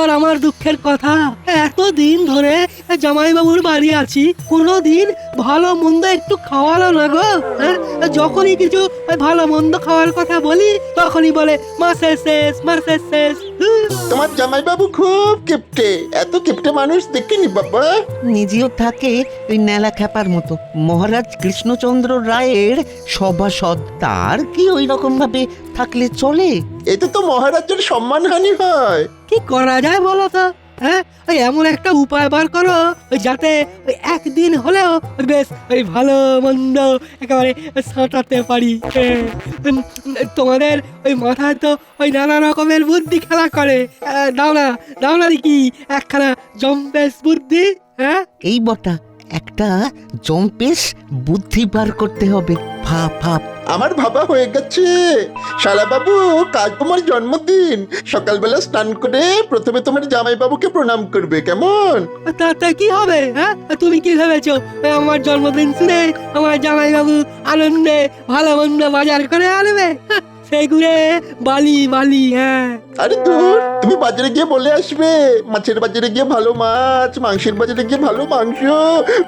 এবার আমার দুঃখের কথা, এতদিন ধরে জামাইবাবুর বাড়ি আছি, কোনোদিন ভালো মন্দ একটু খাওয়ালো না গো। হ্যাঁ, যখনই কিছু ভালো মন্দ খাওয়ার কথা বলি তখনই বলে মাসের শেষ, মাসের শেষ। তোমার জামাইবাবু খুব কিপটে, এত কিপটে মানুষ দেখিনি বাবা। নিজেও থাকে ওই নেলা খ্যাপার মতো। মহারাজ কৃষ্ণচন্দ্র রায়ের সভাসদ, তার কি ওই রকম ভাবে থাকলে চলে? এতে তো মহারাজের সম্মানহানি হয়। কি করা যায় বলো তো? হ্যাঁ, ওই এমন একটা উপায় বার করো ওই যাতে ওই একদিন হলেও বেশ ওই ভালো মন্দ একেবারে সাঁটাতে পারি। তোমাদের ওই মাথায় তো ওই নানা রকমের বুদ্ধি খেলা করে। দাও না দেখি একখানা জম্পেশ বুদ্ধি। হ্যাঁ, এই বটা, একটা জম্পেশ বুদ্ধি বার করতে হবে। ভাব ভাব। আমার ভাবা হয়ে গেছে। শালাবাবু, কাল তোমার জন্মদিন, সকালবেলা স্নান করে প্রথমে তোমার জামাইবাবুকে প্রণাম করবে, কেমন? তাতে কি হবে? হ্যাঁ, তুমি কি ভেবেছো আমার জন্মদিন শুনে আমার জামাইবাবু আনন্দে ভালো মন্দ বাজার করে আনবে? সেগুলো বালি বালি। হ্যাঁ, আরে দূর, তুমি বাজারে গিয়ে বলে আসবে, মাছের বাজারে গিয়ে ভালো মাছ, মাংসের বাজারে গিয়ে ভালো মাংস,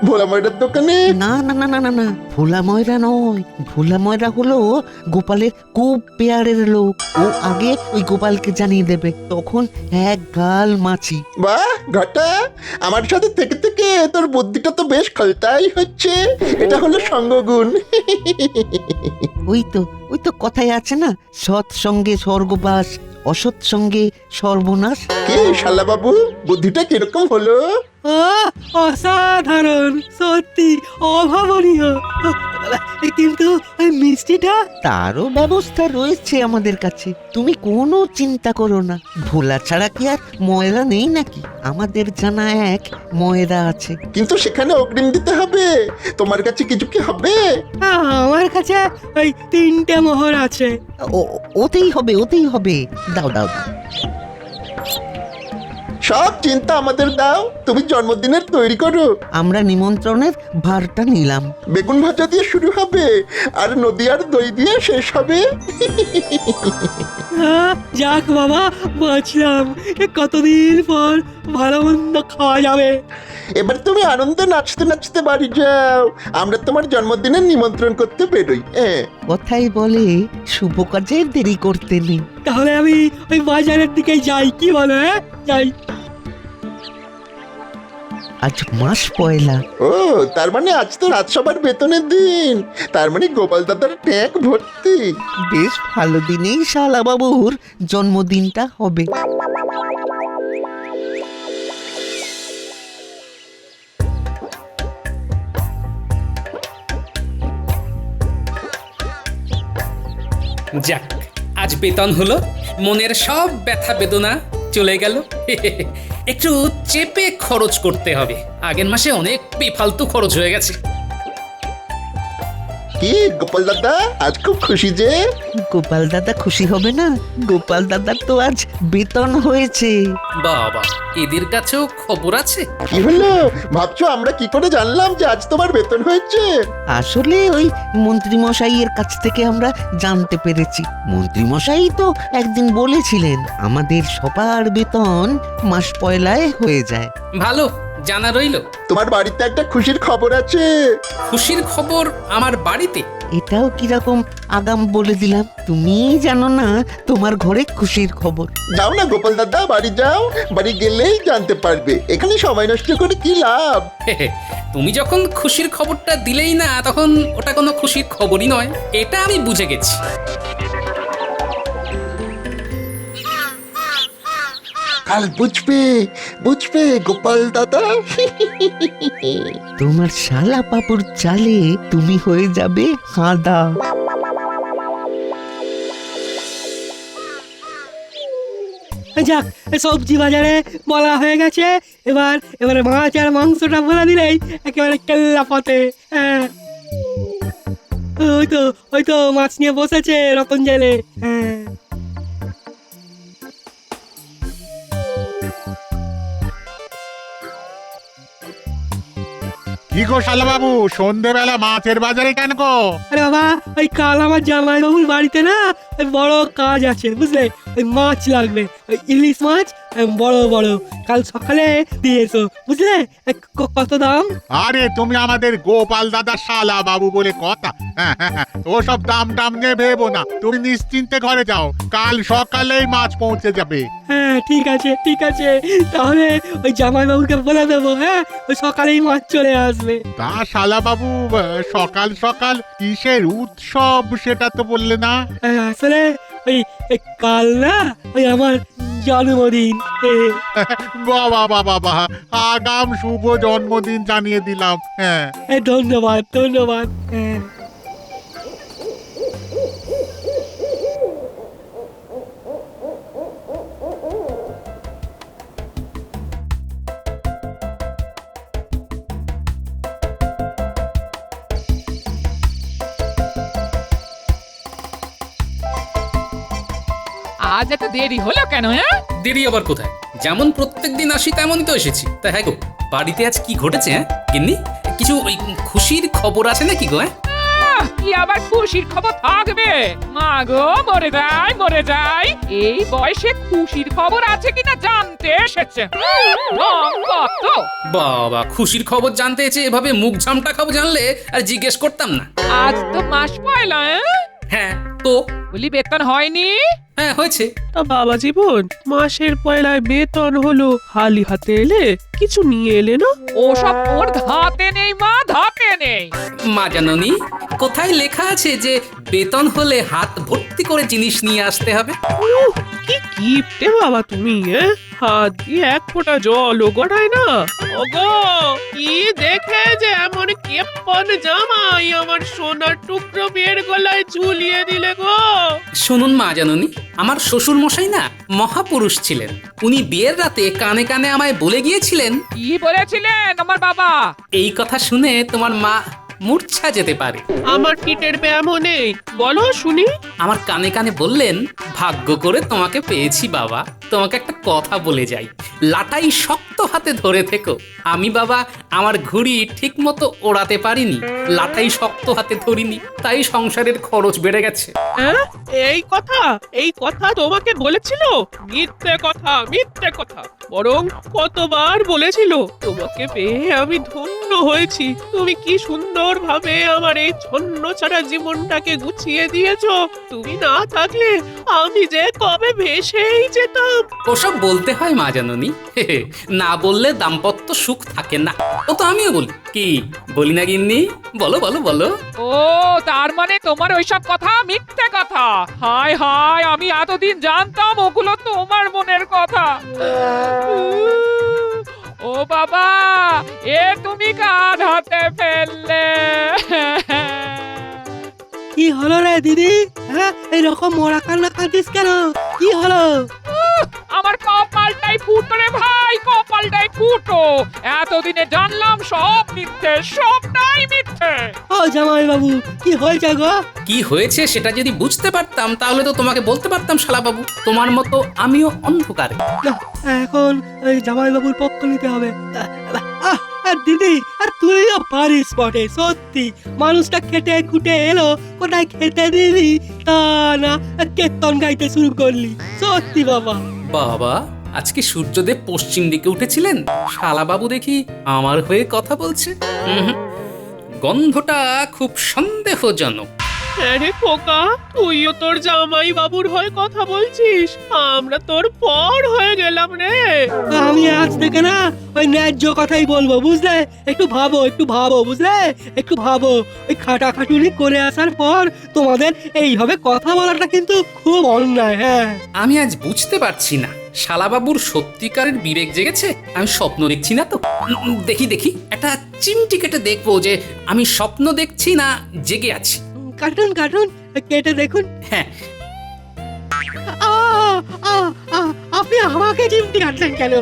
ভোলা ময়দার দোকানে। না না না না না না, ভোলা ময়রা নয়। ভোলা ময়রা হলো গোপালের খুব পেয়ারের লোক। ও আগে ওই গোপালকে জানিয়ে দেবে, তখন এক গাল মাছি। বাহ ঘটা, আমার সাথে থেকে থেকে তোর বুদ্ধিটা তো বেশ খালতাই হচ্ছে। এটা হলো সঙ্গগুণ। ওই তো কথাই আছে না, সৎ সঙ্গে স্বর্গবাস, অসৎ সঙ্গে সর্বনাশ। কে শালাবাবু, বুদ্ধিটা কিরকম হলো? অসাধারণ, সত্যি অভাবনীয়। কিন্তু ওই মিষ্টিটা? তারও ব্যবস্থা রয়েছে আমাদের কাছে, তুমি কোনো চিন্তা করো না। ভোলা ছাড়া কি আর ময়রা নেই নাকি? আমাদের জানা এক ময়রা আছে। কিন্তু সেখানে অগ্রিম দিতে হবে। তোমার কাছে কিছু কি হবে? আমার কাছে ওই 3টে মোহর আছে। ওতেই হবে, ওতেই হবে। দাও দাও দাও। সব চিন্তা আমাদের দাও, তুমি জন্মদিনের তৈরি করো। আমরা নিমন্ত্রণের ভারটা নিলাম। বেগুন ভাজা দিয়ে শুরু হবে আর নদীয়ার দই দিয়ে শেষ হবে। যাক বাবা, বাঁচলাম। কতদিন পর ভালো মন্দ খাওয়া যাবে। এবার তুমি আনন্দে নাচতে নাচতে বাড়ি যাও, আমরা তোমার জন্মদিনের নিমন্ত্রণ করতে বেরোই। কথাই বলে শুভ কাজে দেরি করতে নেই। তাহলে আমি ওই বাজারের দিকে যাই, কি বলো? হ্যাঁ, যাই। আজ মাস পয়লা। ও, তার মানে আজ তো রাজসভার বেতনের দিন, তার মানে গোপাল দাদার ট্যাঙ্ক ভর্তি। বেশ ভালো দিনেই শালা বাবুর জন্মদিনটা হবে। যাক, আজ বেতন হলো, মনের সব ব্যথা বেদনা চলে গেল। একটু চেপে খরচ করতে হবে, আগের মাসে অনেক বেফালতু খরচ হয়ে গেছে। কি গোপাল দাদা, আজ খুব খুশি যে? গোপাল দাদা খুশি হবে না? গোপাল দাদার তো আজ বেতন হয়েছে। বাবা, এদের কাছেও খবর আছে? কি হলো, ভাবছো আমরা কি করে জানলাম যে আজ তোমার বেতন হয়েছে? আসলে ওই মন্ত্রী মশাইয়ের কাছ থেকে আমরা জানতে পেরেছি। মন্ত্রী মশাই তো একদিন বলেছিলেন আমাদের সবার বেতন মাস পয়লায় হয়ে যায়। ভালো, জানা রইল। তোমার বাড়িতে একটা খুশির খবর আছে। খুশির খবর আমার বাড়িতে? এটাও কিরকম আগাম বলে দিলাম, তুমি জানো না তোমার ঘরে খুশির খবর। যাও না গোপাল দাদা, বাড়ি যাও, বাড়ি গেলেই জানতে পারবে, এখানে সময় নষ্ট করে কি লাভ। তুমি যখন খুশির খবরটা দিলেই না, তখন ওটা কোনো খুশির খবরই নয়, এটা আমি বুঝে গেছি। কাল বুঝবে, বুঝবে গোপাল দাদা। তোমার শালা পাপুর চালে তুমি হয়ে যাবে হাঁদা। যাক, সবজি বাজারে বলা হয়ে গেছে, এবারে মাছ আর মাংসটা বলে দিলেই একেবারে কেল্লা পথে। হ্যাঁ, ওই তো মাছ নিয়ে বসেছে রতন জেলে। হ্যাঁ, কি গো শালা বাবু, সন্ধেবেলা মাছের বাজারে কেন গো? আরে বাবা, ওই কাল আমার জামাইবাবুর বাড়িতে না ওই বড় কাজ আছে, বুঝলে? ওই মাছ লাগবে, ওই ইলিশ মাছ, বড় বড়। কাল সকালে দিয়ে এসো, বুঝলে? কত দাম? আরে তুমি আমাদের গোপাল দাদা শালা বাবু বলে কথা। ওসব দাম টাম নিয়ে ভেবো না, তুমি নিশ্চিন্তে ঘরে যাও, কাল সকালেই মাছ পৌঁছে যাবে। হ্যাঁ ঠিক আছে ঠিক আছে, তাহলে ওই জামাইবাবুকে বলে দেবো, হ্যাঁ ওই সকালেই মাছ চলে আসবে। তা শালা বাবু, সকাল সকাল কিসের উৎসব সেটা তো বললে না। আসলে ওই কাল না ওই আমার জন্মদিন। বাবা বাবা বাবা, আগাম শুভ জন্মদিন জানিয়ে দিলাম। হ্যাঁ ধন্যবাদ ধন্যবাদ। হ্যাঁ আজ এত দেরি হলো কেন? হ্যাঁ, দেরি আবার কোথায়? যেমন প্রত্যেকদিন আসি তেমনই তো এসেছি। তা হ্যাঁ গো, বাড়িতে আজ কি ঘটেছে? হ্যাঁ গিন্নি, কিছু ওই খুশির খবর আছে নাকি গো? হ্যাঁ কি আবার খুশির খবর থাকবে? মা গো, মরে যায় মরে যায়, এই বয়সে খুশির খবর আছে কিনা জানতে এসেছে। ঢং কত! বাবা, খুশির খবর জানতে এসে এভাবে মুখ ঝামটা খাবো জানলে আর জিজ্ঞেস করতাম না। আজ তো মাস পয়লা। হ্যাঁ তো বলি বেতন হয়নি? হ্যাঁ হয়েছে। তা বাবা জীবন, মাসের পয়লায় বেতন হলো, খালি হাতে এলে, কিছু নিয়ে এলে না? ওসব ওর ধাতে নেই মা, ধাতে নেই। মা জাননি, কোথায় লেখা আছে যে বেতন হলে হাত ভর্তি করে জিনিস নিয়ে আসতে হবে? কি কিপটে বাবা তুমি, হাত দিয়ে এক ফোঁটা জলও গড়ায় না। ওগো, কি দেখে যে এমন কেপ্পন জামাই আমার সোনার টুকরো বিয়ের গলায় ঝুলিয়ে দিলে গো? শুনুন মা জাননি, আমার শ্বশুর মশাই না মহাপুরুষ ছিলেন। উনি বিয়ের রাতে কানে কানে আমায় বলে গিয়েছিলেন। কি বলেছিলেন আমার বাবা? এই কথা শুনে তোমার মা মূর্ছা যেতে পারে। আমার পিঠের ব্যায়ামও নেই, বলো শুনি। আমার কানে কানে বললেন, ভাগ্য করে তোমাকে পেয়েছি বাবা, তোমাকে একটা কথা বলে যাই, লাটাই শক্ত হাতে ধরে থেকো। আমি বাবা আমার ঘুড়ি ঠিক মতো ওড়াতে পারিনি, লাটাই শক্ত হাতে ধরিনি, তাই সংসারের খরচ বেড়ে গেছে। হ্যাঁ, এই কথা তোমাকে বলেছিল? মিথ্যে কথা, মিথ্যে কথা। বরং কতবার বলেছিল, তোমাকে পেয়ে আমি ধন্য হয়েছি, তুমি কি সুন্দর ভাবে আমার এই ছন্ন ছাড়া জীবনটাকে গুছিয়ে দিয়েছো। তুমি না থাকলে আমি যে কবে ভেসেই যেতাম। ওসব বলতে হয় মা জাননি, না বললে দাম্পত্য সুখ থাকে না। ও তো আমিও বলি, কি বলি না গিন্নি? বলো বলো বলো। ও, তার মানে তোমার ওইসব কথা মিথ্যে কথা? হায় হায়, আমি এতদিন জানতাম ওগুলো তোমার মনের কথা। ও বাবা, এ তুমি কার হাতে ফেললে? কি হলো রে দিদি? হ্যাঁ এইরকম মরা কান্না কাঁদিস কেন? কি হলো? আমার কপালটাই ফুটো রে ভাই, কপালটাই ফুটো। এতদিনে জানলাম সব মিথ্যে, সবটাই মিথ্যে। ও জামাই বাবু, কি হয়েছে গো? কি হয়েছে সেটা যদি বুঝতে পারতাম তাহলে তো তোমাকে বলতে পারতাম শালা বাবু। তোমার মতো আমিও অন্ধকারে। না, এখন ওই জামাই বাবুর পক্ষ নিতে হবে। আর দিদি, আর তুইও পারিস বটে, সত্যি। মানুষটা খেটে খুটে এলো, কোথায় খেতে দিবি তা না কীর্তন গাইতে শুরু করলি। সত্যি বাবা। বাবা, আজকে সূর্যদেব পশ্চিম দিকে উঠেছিলেন, শালা বাবু দেখি আমার হয়ে কথা বলছে। গন্ধটা খুব সন্দেহজনক। আরে খোকা, তুইও তোর জামাই বাবুর হয়ে কথা বলছিস, আমরা তোর পর হয়ে গেলাম রে। আমি আজ থেকে না ওই ন্যায্য কথাই বলবো, বুঝলে? একটু ভাবো বুঝলে? একটু ভাবো। ওই খাটাখাটুনি করে আসার পর তোমাদের এইভাবে কথা বলাটা কিন্তু খুব অন্যায়। হ্যাঁ, আমি আজ বুঝতে পারছি না শালাবাবুর সত্যিকারের বিবেক জেগেছে, আমি স্বপ্ন দেখছি না তো। দেখি দেখি একটা চিমটি কেটে দেখবো যে আমি স্বপ্ন দেখছি না জেগে আছি। কার্টুন কেটে দেখুন। হ্যাঁ, আপনি আমাকে চিমটি কাটলেন কেন?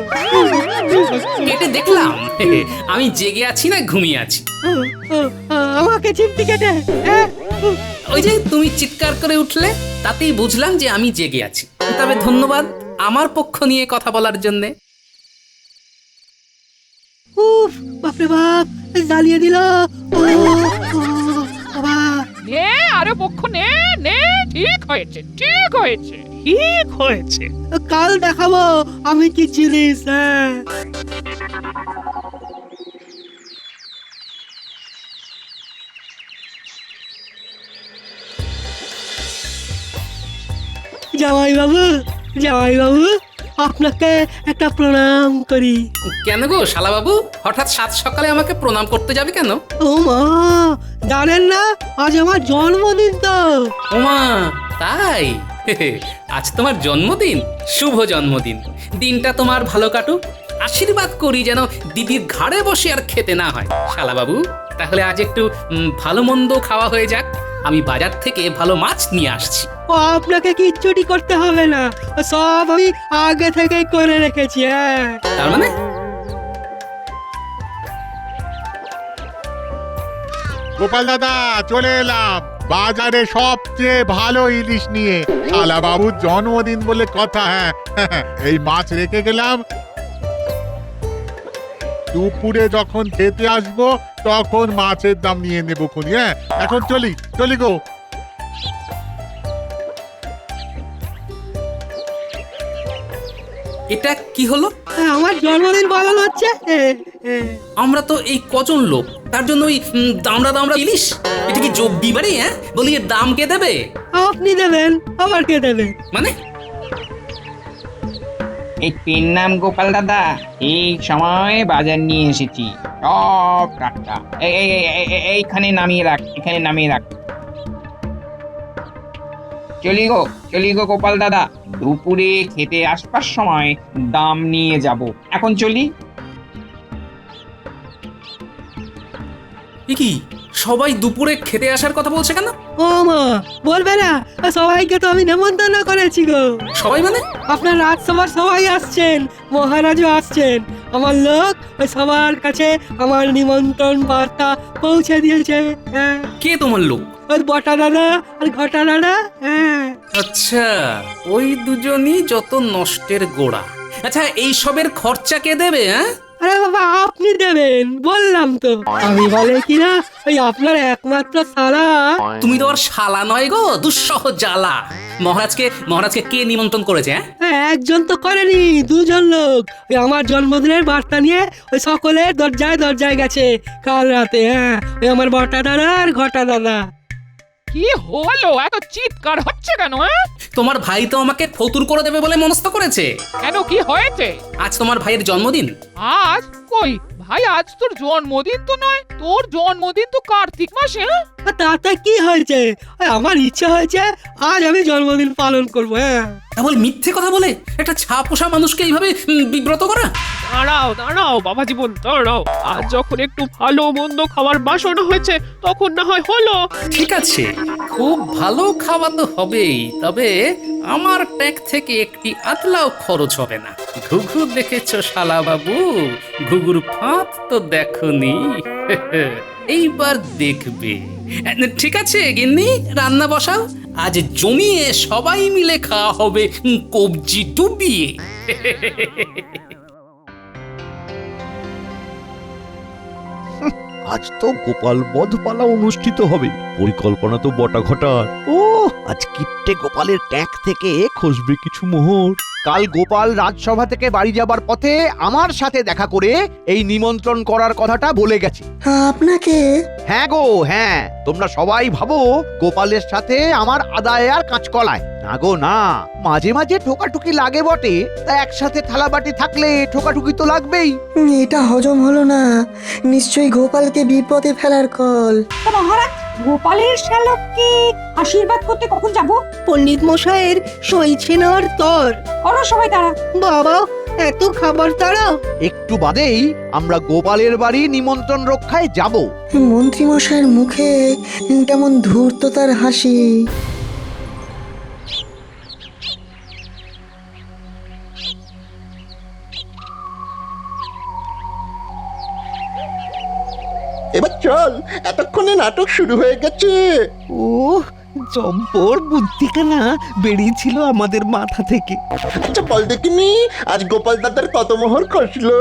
কেটে দেখলাম আমি জেগে আছি না ঘুমিয়ে আছি। আমাকে চিমটি কেটে, হ্যাঁ? ওই যে তুমি চিৎকার করে উঠলে, তাতেই বুঝলাম যে আমি জেগে আছি। তবে ধন্যবাদ আমার পক্ষ নিয়ে কথা বলার জন্যে। উফ, বাপরে বাপ, জ্বালিয়ে দিল। ও বাবা, নে আরো পক্ষ নে নে, ঠিক হয়েছে ঠিক হয়েছে। ঠিক হয়েছে। কাল দেখাবো আমি কি জিনিস। হ্যাঁ জামাই বাবু, জামাই বাবু, আপনাকে একটা প্রণাম করি। কেন গো শালাবাবু, হঠাৎ সাত সকালে আমাকে প্রণাম করতে যাবে কেন? ও মা, জানেন না আজ আমার জন্মদিন তো। ওমা তাই? আজ তোমার জন্মদিন? শুভ জন্মদিন। দিনটা তোমার ভালো কাটুক। আশীর্বাদ করি যেন দিদির ঘাড়ে বসে আর খেতে না হয়। শালাবাবু, তাহলে আজ একটু ভালো মন্দ খাওয়া হয়ে যাক। আমি বাজার থেকে ভালো মাছ নিয়ে আসছি। ও আপনাকে কিচ্ছুটি করতে হবে না, সব আমি আগে থেকে করে রেখেছি। হ্যাঁ তার মানে? গোপাল দাদা চলে এলাম বাজারে সবচেয়ে ভালো ইলিশ নিয়ে। শালা বাবুর জন্মদিন বলে কথা। হ্যাঁ এই মাছ রেখে গেলাম, দুপুরে যখন খেতে আসবো তখন মাছের দাম নিয়ে নেবো খুনি। হ্যাঁ এখন চলি চলি গো। এটা কি হলো? আমার জন্মদিন পালন হচ্ছে। আমরা তো এই কজন লোক, তার জন্য ওই দামড়া দামড়া ইলিশ? এটা কি যোগ বিবারে? হ্যাঁ বলি, এর দাম কে দেবে? আপনি দেবেন, আবার কে দেবে? মানে এই পেন নাম গোপাল দাদা, এই সময় বাজার নিয়ে এসেছি সব টাটকা। এইখানে নামিয়ে রাখ, এখানে নামিয়ে রাখ। চলি গো গোপাল দাদা, দুপুরে খেতে আসবার সময় দাম নিয়ে যাব। এখন চলি। এ কি, সবাই দুপুরে খেতে আসার কথা বলছে কেন? ও মা, বলবে না? সবাইকে তো আমি নেমন্তন্ন করেছি গো। সবাই মানে? আপনার রাজসভার সবাই আসছেন, মহারাজও আসছেন। আমার লোক ওই সবার কাছে আমার নিমন্ত্রণ বার্তা পৌঁছে দিয়েছে। হ্যাঁ, কে তোমার লোক? ওই বটা দাদা আর ঘটা দাদা। হ্যাঁ আচ্ছা, ওই দুজনই যত নষ্টের গোড়া। আচ্ছা, এই সবের খরচা কে দেবে? হ্যাঁ, আরে বাবা, আপনি দেবেন বললাম তো। আমি বলে কিনা ওই আপনার একমাত্র সালা। তুমি তো আর শালা নয় গো, দুঃসহ জ্বালা। মহারাজকে কে নিমন্ত্রণ করেছে? হ্যাঁ, একজন তো করেনি, দুজন লোক। ওই আমার জন্মদিনের বার্তা নিয়ে ওই সকলের দরজায় দরজায় গেছে কাল রাতে। হ্যাঁ, ওই আমার বটা দাদা আর ঘটা দাদা। কি হলো, এত চিৎকার হচ্ছে কেন? তোমার ভাই তো আমাকে ফতুর করে দেবে বলে মনস্থ করেছে। কেন, কি হয়েছে? আজ তোমার ভাইয়ের জন্মদিন। আজ কই ভাই, আজ তোর জন্মদিন তো নয়, তোর জন্মদিন তো কার্তিক মাসে। তাতে কি হয়েছে? ওই আমার ইচ্ছা হয়েছে আজ আমি জন্মদিন পালন করবো। হ্যাঁ, তাহলে মিথ্যে কথা বলে একটা ছাপোষা মানুষকে এইভাবে বিব্রত করা। দাঁড়াও বাবা জীবন, দাঁড়াও। আজ যখন একটু ভালো মন্দ খাবার বাসনা হয়েছে তখন না হয় হলো। ঠিক আছে, খুব ভালো খাওয়া তো হবেই, তবে আমার ট্যাগ থেকে একটি আতলাও খরচ হবে না। ঘুঘু দেখেছো শালা বাবু? ঘুঘুর ফাঁদ তো দেখনি। এইবার দেখবে। ঠিক আছে গিন্নি, রান্না বসাও। আজ জমিয়ে সবাই মিলে খাওয়া হবে কবজি ডুবিয়ে। আজ তো গোপাল বধ পালা অনুষ্ঠিত হবে। পরিকল্পনা তো বটা ঘটার। ও আজ কিপ্টে গোপালের ট্যাঙ্ক থেকে খসবে কিছু মোহর। কাল গোপাল রাজসভা থেকে বাড়ি যাবার পথে আমার সাথে দেখা করে এই নিমন্ত্রণ করার কথাটা বলে গেছে। আপনাকে? হ্যাঁ গো হ্যাঁ, তোমরা সবাই ভাবো গোপালের সাথে আমার আদায় আর কাঁচকলায়। না গো না, মাঝে মাঝে ঠোকাঠুকি লাগে বটে, তা একসাথে থালাবাটি থাকলে ঠোকাঠুকি তো লাগবেই। এটা হজম হলো না, নিশ্চয়ই গোপালকে বিপদে ফেলার কল। মহারাজ, গোপালের শ্যালককে আশীর্বাদ করতে কখন যাব? পণ্ডিত মশাইয়ের সইছে নেওয়ার তর। করো সবাই তারা। বাবা, এত খাবার তারা? একটু বাদেই আমরা গোপালের বাড়ি নিমন্ত্রণ রক্ষায় যাব। মন্ত্রী মশাইয়ের মুখে কেমন ধূর্ততার হাসি। এবার চল, এতক্ষণে নাটক শুরু হয়ে গেছে। ও জম্পর বুদ্ধিখানা বেরিয়েছিল আমাদের মাথা থেকে। আচ্ছা বল দেখিনি আজ গোপাল দাদার কত মোহর খসলো?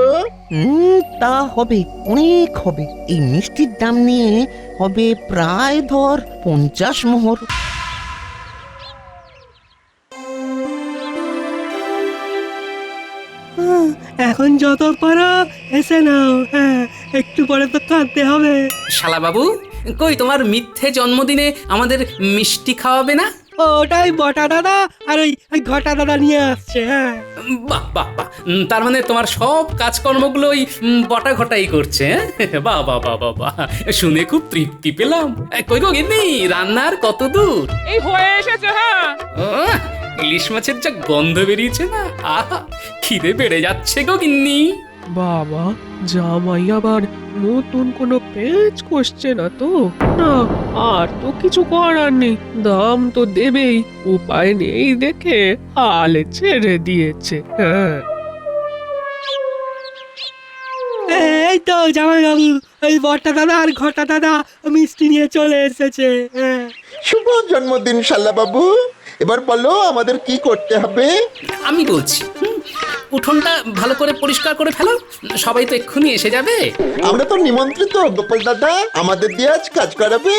তা হবে, অনেক হবে। এই মিষ্টির দাম নিয়ে হবে প্রায় ধর 50 মোহর। এখন যত পারো এসে নাও, হ্যাঁ একটু পরে তো কাঁদতে হবে। শালাবাবু, কই তোমার মিথ্যে জন্মদিনে আমাদের মিষ্টি খাওয়াবে না? ওটাই বটা দাদা আর ওই ঘটা দাদা নিয়ে আসছে। হ্যাঁ বাহ বাহ বাহ, তার মানে তোমার সব কাজকর্মগুলো ওই বটা ঘটাই করছে, হ্যাঁ? বাহ বাহ বাহ বাহ বাহ, শুনে খুব তৃপ্তি পেলাম। কই গো গিন্নি, রান্নার কত দূর? এই হয়ে এসেছে। হ্যাঁ, আহ, ইলিশ মাছের যা গন্ধ বেরিয়েছে না, আহা খিদে বেড়ে যাচ্ছে গো গিন্নি। বাবা, জামাই আবার নতুন কোনো পেঁচ কষছে না তো? না, আর তো কিছু করার নেই, দাম তো দেবেই, উপায় নেই দেখে হালে ছেড়ে দিয়েছে। হ্যাঁ, এই তো জামাই বাবু, ওই বটা দাদা আর ঘটা দাদা মিষ্টি নিয়ে চলে এসেছে। হ্যাঁ শুভ জন্মদিন শালা বাবু, এবার বলো আমাদের কি করতে হবে? আমি বলছি, উঠোনটা ভালো করে পরিষ্কার করে ফেলো, সবাই তো এক্ষুনি এসে যাবে। আমরা তো নিমন্ত্রিত গোপাল দাদা, আমাদের দিয়ে আজ কাজ করাবে।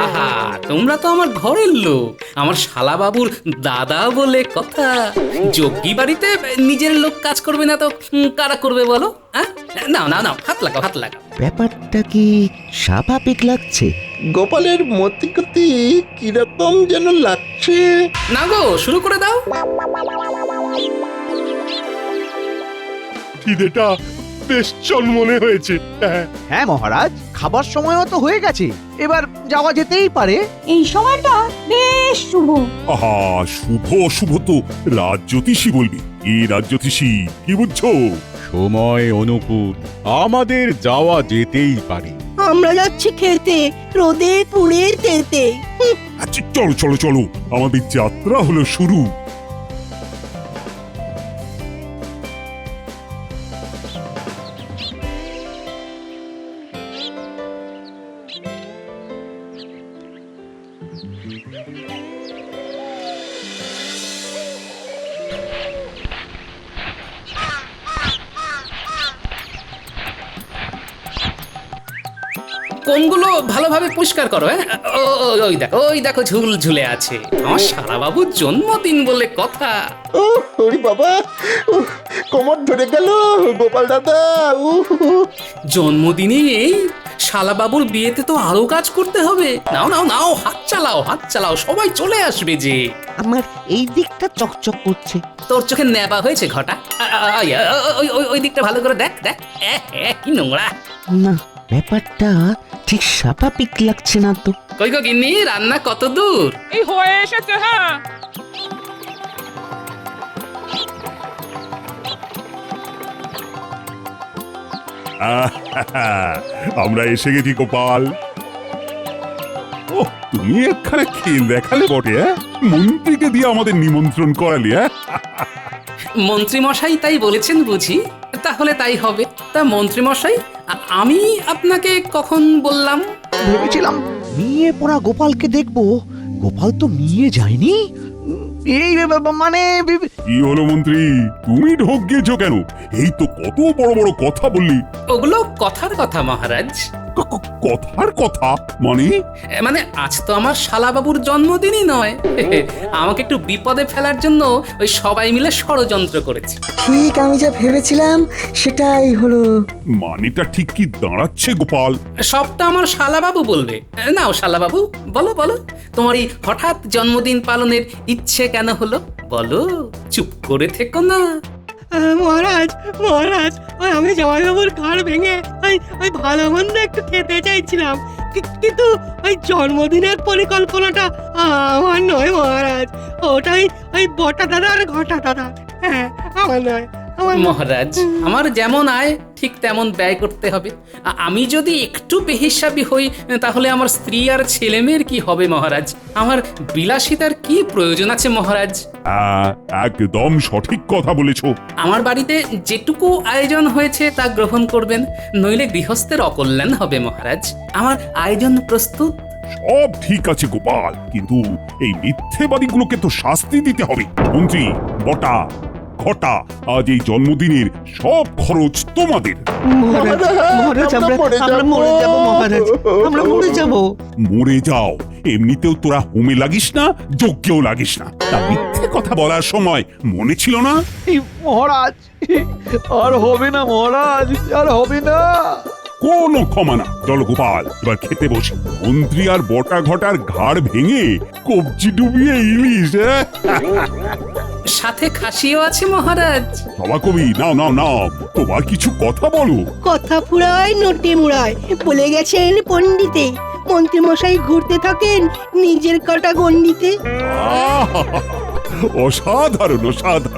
আহা, তোমরা তো আমার ঘরের লোক, আমার শালাবাবুর দাদা বলে কথা। যোগ্যী বাড়িতে নিজের লোক কাজ করবে না তো কারা করবে বলো? হ্যাঁ, নাও নাও নাও, হাত লাগাও হাত লাগাও। ব্যাপারটা কি স্বাভাবিক লাগছে? গোপালের মতিগতি কিরকম যেন লাগছে। না গো, শুরু করে দাও। খিদেটা বেশ চনমনে হয়েছে। হ্যাঁ মহারাজ, খাবার সময়ও তো হয়ে গেছে, এবার যাওয়া যেতেই পারে। এই সময়টা বেশ শুভ। আহা, শুভ শুভ তো রাজ্যতীষী বলবি। কি রাজ্যতীষী, কি বুঝছো? সময় অনুকূল, আমাদের যাওয়া যেতেই পারে। আমরা যাচ্ছি খেতে, রোদে পুড়ে তেতে। আচ্ছা চলো চলো চলো, আমাদের যাত্রা হলো শুরু। কোনগুলো ভালোভাবে পরিষ্কার করো, হ্যাঁ? ওই দেখো ঝুল ঝুলে আছে, আমার শালাবাবুর জন্মদিন বলে কথা। ওরে বাবা, কোমর ধরে গেল গোপাল দাদা। জন্মদিনে এই শালাবাবুর বিয়েতে তো আরো কাজ করতে হবে। নাও নাও নাও, হাত চালাও হাত চালাও, সবাই চলে আসবে যে। আমার এই দিকটা চকচক করছে। তোর চোখে নেবা হয়েছে ঘটা? ওই দিকটা ভালো করে দেখ দেখ, কি নোংরা। না, ব্যাপারটা ঠিক স্বাভাবিক লাগছে না তো। কই গো গিন্নি, রান্না কত দূর? এই হয়ে এসেছে। হ্যাঁ, আমরা এসে গেছি গোপাল। ও, তুমি একখানে খেল দেখালে বটে, হ্যাঁ? মন্ত্রীকে দিয়ে আমাদের নিমন্ত্রণ করালি, হ্যাঁ? মন্ত্রী মশাই তাই বলেছেন বুঝি? তাহলে তাই হবে। তা মন্ত্রী মশাই, আমি আপনাকে কখন বললাম? ভেবেছিলাম নিয়ে পড়া গোপালকে দেখবো, গোপাল তো নিয়ে যায়নি। এই মানে কি হলো মন্ত্রী, তুমি ঢোক গিয়েছো কেন? এই তো কত বড় বড় কথা বললি। ওগুলো কথার কথা মহারাজ। কথার কথা মানে? মানে আজ তো আমার শালাবাবুর জন্মদিনই নয়, আমাকে একটু বিপদে ফেলার জন্য ওই সবাই মিলে ষড়যন্ত্র করেছে। ঠিক আমি যা ভেবেছিলাম সেটাই হলো। মানেটা ঠিক কি দাঁড়াচ্ছে গোপাল? সবটা আমার শালাবাবু বলবে। নাও শালাবাবু, বলো বলো, তোমার এই হঠাৎ জন্মদিন পালনের ইচ্ছে কেন হলো বলো, চুপ করে থেকো না। মহারাজ মহারাজ, ওই আমি জামাইবাবুর ঘর ভেঙে ওই ভালো মন্দ একটু খেতে চাইছিলাম, কিন্তু ওই জন্মদিনের পরিকল্পনাটা আমার নয় মহারাজ, ওটাই ওই বটা দাদা আর ঘটা দাদা। হ্যাঁ, আমার নয়। মহারাজ, আমার যেমন আয় ঠিক তেমন ব্যয় করতে হবে। আমি যদি একটু বেহিসাবি হই তাহলে আমার স্ত্রী আর ছেলে মেয়ের কি হবে মহারাজ? আমার বিলাসিতার কি প্রয়োজন আছে মহারাজ? একদম সঠিক কথা বলেছো। আমার বাড়িতে যেটুকু আয়োজন হয়েছে তা গ্রহণ করবেন, নইলে গৃহস্থের অকল্যাণ হবে মহারাজ। আমার আয়োজন প্রস্তুত, সব ঠিক আছে গোপাল, কিন্তু এই মিথ্যেবাদীগুলোকে তো শাস্তি দিতে হবে। মন্ত্রী, বটা, ঘটা, আজ এই জন্মদিনের সব খরচ তোমাদের। মহারাজ মহারাজ আমরা আমরা মরে যাব মহারাজ, আমরা মরে যাব। মরে যাও, এমনিতেও তোরা হোমে লাগিস না, যজ্ঞেও লাগিস না। তা মিথ্যে কথা বলার সময় মনে ছিল না? এই মহারাজ, আর হবে না মহারাজ, আর হবে না। কোনো ক্ষমা না। চলো গোপাল, এবার খেতে বসি। মন্ত্রী আর বটা ঘটার ঘাড় ভেঙে কবজি ডুবিয়ে ইলিশ। সাথে খাসিও আছে মহারাজ। সভা কবি, নাও নাও নাও, তোমার কিছু কথা বলো। কথা ফুরায় নটে মুড়ায় বলে গেছেন পণ্ডিতে, মন্ত্রী মশাই ঘুরতে থাকেন নিজের কাটা গন্ডিতে। আহা! অসাধারণ অসাধারণ।